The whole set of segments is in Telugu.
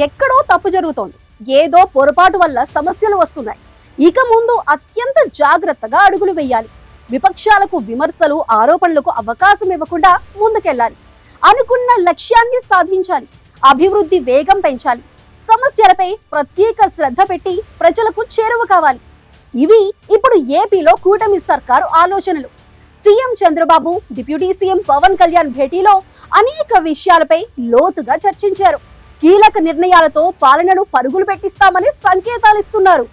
ఎక్కడో తప్పు జరుగుతోంది. ఏదో పొరపాటు వల్ల సమస్యలు వస్తున్నాయి. ఇక ముందు అత్యంత జాగ్రత్తగా అడుగులు వేయాలి. విపక్షాలకు విమర్శలు, ఆరోపణలకు అవకాశం ఇవ్వకుండా ముందుకెళ్లాలి. అనుకున్న లక్ష్యాన్ని సాధించాలి. అభివృద్ధి వేగం పెంచాలి. సమస్యలపై ప్రత్యేక శ్రద్ధ పెట్టి ప్రజలకు చేరువ కావాలి. ఇవి ఇప్పుడు ఏపీలో కూటమి సర్కారు ఆలోచనలు. CM Chandrababu, deputy CM Pawan Kalyan భేటీలో అనేక విషయాలపై లోతుగా చర్చించారు. కీలక నిర్ణయాలతో పాలనను పరుగులు పెట్టిస్తామని సంకేతాలు ఇస్తున్నారు.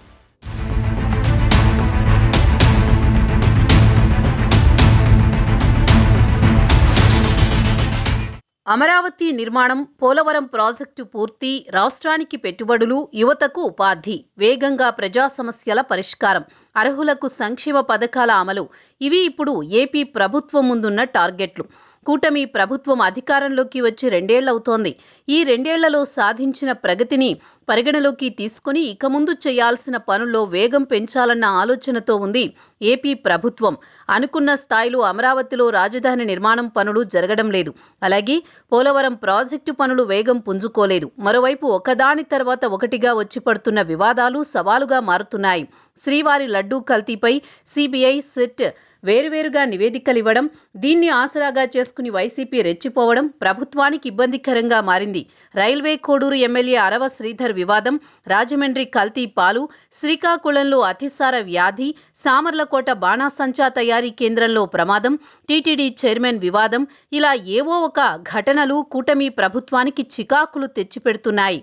అమరావతి నిర్మాణం, పోలవరం ప్రాజెక్టు పూర్తి, రాష్ట్రానికి పెట్టుబడులు, యువతకు ఉపాధి, వేగంగా ప్రజా సమస్యల పరిష్కారం, అర్హులకు సంక్షేమ పథకాల అమలు ఇవి ఇప్పుడు ఏపీ ప్రభుత్వం ముందున్న టార్గెట్లు. కూటమి ప్రభుత్వం అధికారంలోకి వచ్చి 2 ఏళ్లవుతోంది. ఈ 2 ఏళ్లలో సాధించిన ప్రగతిని పరిగణలోకి తీసుకుని ఇక ముందు చేయాల్సిన పనుల్లో వేగం పెంచాలన్న ఆలోచనతో ఉంది ఏపీ ప్రభుత్వం. అనుకున్న స్థాయిలో అమరావతిలో రాజధాని నిర్మాణం పనులు జరగడం లేదు. అలాగే పోలవరం ప్రాజెక్టు పనులు వేగం పుంజుకోలేదు. మరోవైపు ఒకదాని తర్వాత ఒకటిగా వచ్చి పడుతున్న వివాదాలు సవాలుగా మారుతున్నాయి. శ్రీవారి లడ్డూ కల్తీపై సిబిఐ, సిట్ వేరువేరుగా నివేదికలివ్వడం, దీన్ని ఆసరాగా చేసుకుని వైసీపీ రెచ్చిపోవడం ప్రభుత్వానికి ఇబ్బందికరంగా మారింది. రైల్వే కోడూరు ఎమ్మెల్యే అరవ శ్రీధర్ వివాదం, రాజమండ్రి కల్తీ పాలు, శ్రీకాకుళంలో అతిసార వ్యాధి, సామర్లకోట బాణాసంచా తయారీ కేంద్రంలో ప్రమాదం, టీటీడీ చైర్మన్ వివాదం, ఇలా ఏవో ఒక ఘటనలు కూటమి ప్రభుత్వానికి చికాకులు తెచ్చిపెడుతున్నాయి.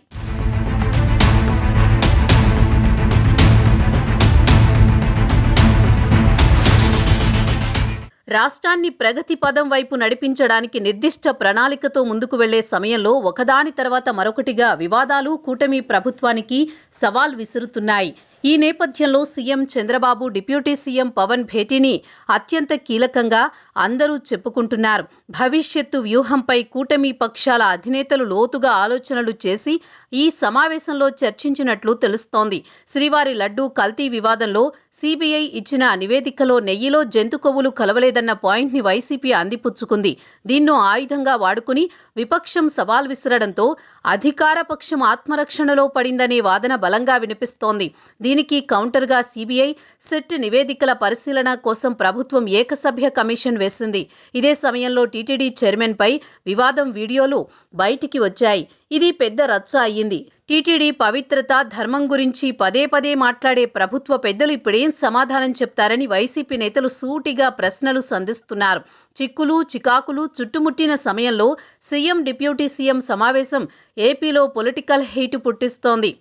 రాష్ట్రాన్ని ప్రగతి పదం వైపు నడిపించడానికి నిర్దిష్ట ప్రణాళికతో ముందుకు వెళ్లే సమయంలో ఒకదాని తర్వాత మరొకటిగా వివాదాలు కూటమి ప్రభుత్వానికి సవాల్ విసురుతున్నాయి. ఈ నేపథ్యంలో CM Chandrababu, deputy CM Pawan భేటీని అత్యంత కీలకంగా అందరూ చెప్పుకుంటున్నారు. భవిష్యత్తు వ్యూహంపై కూటమి పక్షాల అధినేతలు లోతుగా ఆలోచనలు చేసి ఈ సమావేశంలో చర్చించినట్లు తెలుస్తోంది. శ్రీవారి లడ్డూ కల్తీ వివాదంలో సిబిఐ ఇచ్చిన నివేదికలో నెయ్యిలో జంతు కొవ్వులు కలవలేదన్న పాయింట్ని వైసీపీ అందిపుచ్చుకుంది. దీన్నో ఆయుధంగా వాడుకుని విపక్షం సవాల్ విసరడంతో అధికార పక్షం ఆత్మరక్షణలో పడిందనే వాదన బలంగా వినిపిస్తోంది. దీనికి కౌంటర్గా సిబిఐ, సిట్ నివేదికల పరిశీలన కోసం ప్రభుత్వం ఏకసభ్య కమిషన్ వేసింది. ఇదే సమయంలో టీటీడీ చైర్మన్ పై వివాదం వీడియోలు బయటికి వచ్చాయి. ఇది పెద్ద రచ్చ అయ్యింది. టీటీడీ పవిత్రత, ధర్మం గురించి పదే పదే మాట్లాడే ప్రభుత్వ పెద్దలు ఇప్పుడేం సమాధానం చెప్తారని వైసీపీ నేతలు సూటిగా ప్రశ్నలు సంధిస్తున్నారు. చిక్కులు, చికాకులు చుట్టుముట్టిన సమయంలో సీఎం, డిప్యూటీ సీఎం సమావేశం ఏపీలో పొలిటికల్ హీట్ పుట్టిస్తోంది.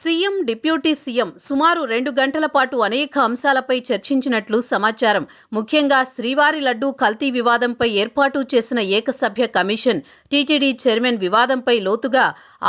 సీఎం, డిప్యూటీ సీఎం సుమారు 2 గంటల పాటు అనేక అంశాలపై చర్చించినట్లు సమాచారం. ముఖ్యంగా శ్రీవారి లడ్డూ కల్తీ వివాదంపై ఏర్పాటు చేసిన ఏకసభ్య కమిషన్, టీటీడీ చైర్మన్ వివాదంపై లోతుగా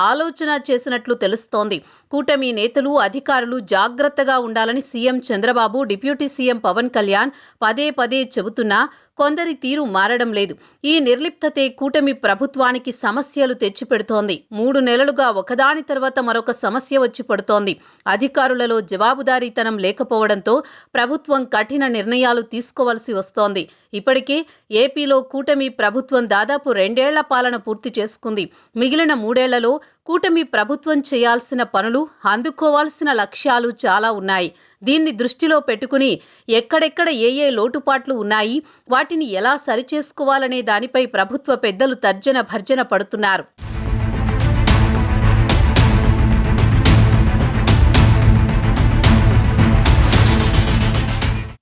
ఆలోచన చేసినట్లు తెలుస్తోంది. కూటమి నేతలు, అధికారులు జాగ్రత్తగా ఉండాలని CM Chandrababu, deputy CM Pawan Kalyan పదే పదే చెబుతున్నా కొందరి తీరు మారడం లేదు. ఈ నిర్లిప్తతే కూటమి ప్రభుత్వానికి సమస్యలు తెచ్చిపెడుతోంది. 3 నెలలుగా ఒకదాని తర్వాత మరొక సమస్య వచ్చి పడుతోంది. అధికారులలో జవాబుదారీతనం లేకపోవడంతో ప్రభుత్వం కఠిన నిర్ణయాలు తీసుకోవలసి వస్తోంది. ఇప్పటికే ఏపీలో కూటమి ప్రభుత్వం దాదాపు 2 ఏళ్ల పాలన పూర్తి చేసుకుంది. మిగిలిన 3 ఏళ్లలో కూటమి ప్రభుత్వం చేయాల్సిన పనులు, అందుకోవాల్సిన లక్ష్యాలు చాలా ఉన్నాయి. దీన్ని దృష్టిలో పెట్టుకుని ఎక్కడెక్కడ ఏ లోటుపాట్లు ఉన్నాయి, వాటిని ఎలా సరిచేసుకోవాలనే దానిపై ప్రభుత్వ పెద్దలు తర్జన భర్జన పడుతున్నారు.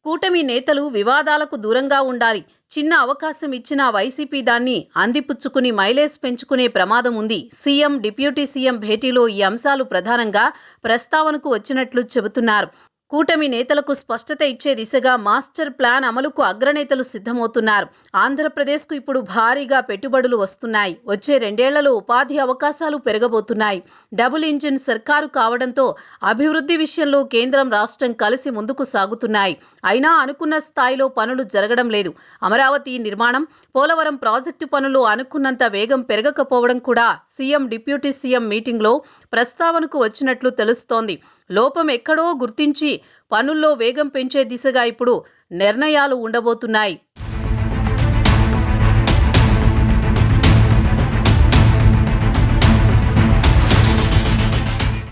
కూటమి నేతలు వివాదాలకు దూరంగా ఉండాలి. చిన్న అవకాశం ఇచ్చిన వైసీపీ దాన్ని అందిపుచ్చుకుని మైలేజ్ పెంచుకునే ప్రమాదం ఉంది. సీఎం, డిప్యూటీ సీఎం భేటీలో ఈ అంశాలు ప్రధానంగా ప్రస్తావనకు వచ్చినట్లు చెబుతున్నారు. కూటమి నేతలకు స్పష్టత ఇచ్చే దిశగా మాస్టర్ ప్లాన్ అమలుకు అగ్రనేతలు సిద్ధమవుతున్నారు. ఆంధ్రప్రదేశ్కు ఇప్పుడు భారీగా పెట్టుబడులు వస్తున్నాయి. వచ్చే 2 ఏళ్లలో ఉపాధి అవకాశాలు పెరగబోతున్నాయి. డబుల్ ఇంజిన్ సర్కారు కావడంతో అభివృద్ధి విషయంలో కేంద్రం, రాష్ట్రం కలిసి ముందుకు సాగుతున్నాయి. అయినా అనుకున్న స్థాయిలో పనులు జరగడం లేదు. అమరావతి నిర్మాణం, పోలవరం ప్రాజెక్టు పనులు అనుకున్నంత వేగం పెరగకపోవడం కూడా సీఎం, డిప్యూటీ సీఎం మీటింగ్లో ప్రస్తావనకు వచ్చినట్లు తెలుస్తోంది. లోపం ఎక్కడో గుర్తించి పనుల్లో వేగం పెంచే దిశగా ఇప్పుడు నిర్ణయాలు ఉండబోతున్నాయి.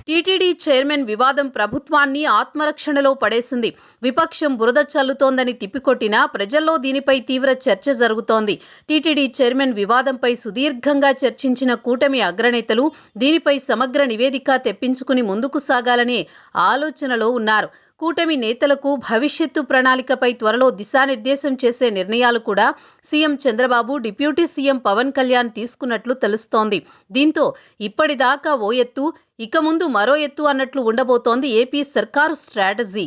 టీటీడీ చైర్మన్ వివాదం ప్రభుత్వాన్ని ఆత్మరక్షణలో పడేసింది. విపక్షం బురద చల్లుతోందని తిప్పికొట్టినా ప్రజల్లో దీనిపై తీవ్ర చర్చ జరుగుతోంది. టీటీడీ చైర్మన్ వివాదంపై సుదీర్ఘంగా చర్చించిన కూటమి అగ్రనేతలు దీనిపై సమగ్ర నివేదిక తెప్పించుకుని ముందుకు సాగాలనే ఆలోచనలో ఉన్నారు. కూటమి నేతలకు భవిష్యత్తు ప్రణాళికపై త్వరలో దిశానిర్దేశం చేసే నిర్ణయాలు కూడా CM Chandrababu, deputy CM Pawan Kalyan తీసుకున్నట్లు తెలుస్తోంది. దీంతో ఇప్పటిదాకా ఓ ఎత్తు, ఇక ముందు మరో ఎత్తు అన్నట్లు ఉండబోతోంది ఏపీ సర్కారు స్ట్రాటజీ.